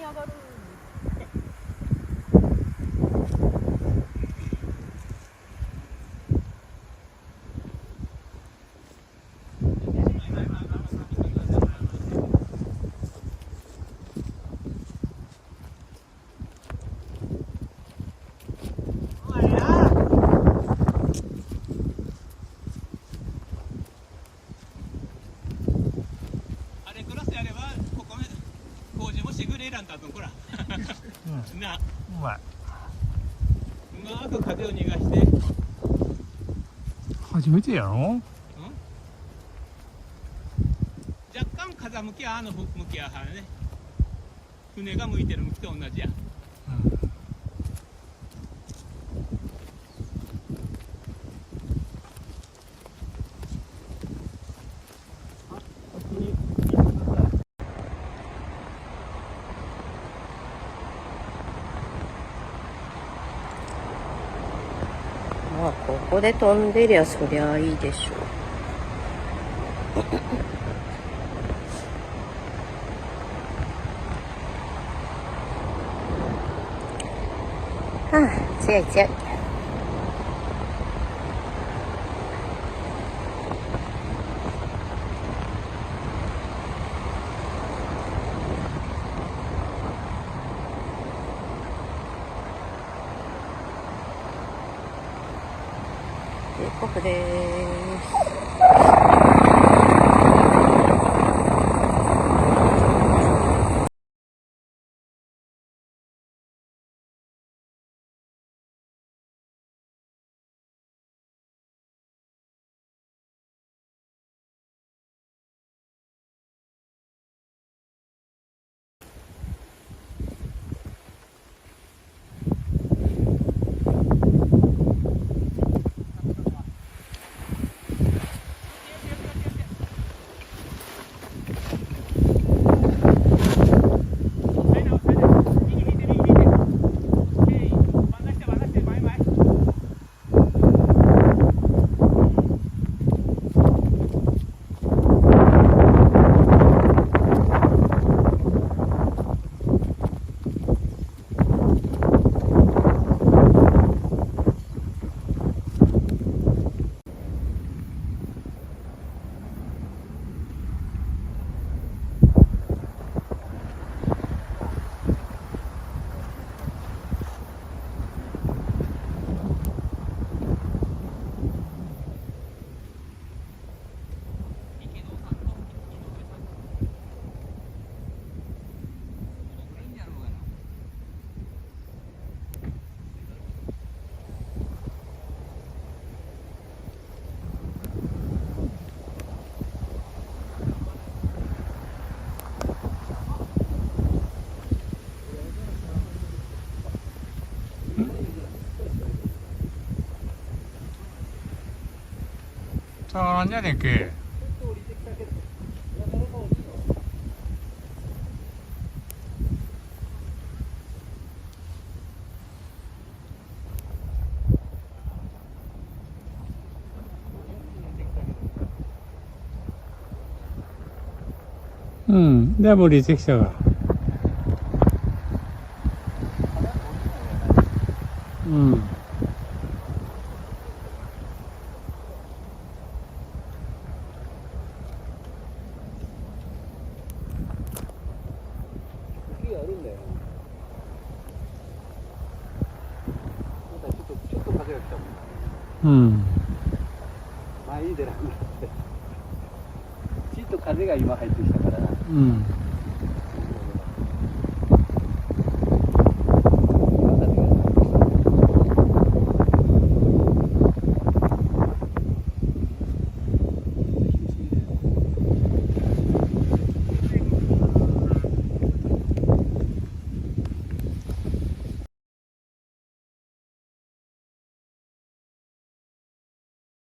上がる。な、うまい。うまく風を逃がして。初めてやろ。若干風向きは向きはね、船が向いてる向きと同じや。まあここで飛んでりゃそりゃいいでしょう。はあ、強い強い。定刻でーす。さあ、なんじゃねえけ。うん、でも降りてきたが。うん。雪があるんだよ。またちょっと風が来たもん。うん。前に出なくなって。ちょっと風が今入ってきたから。うん。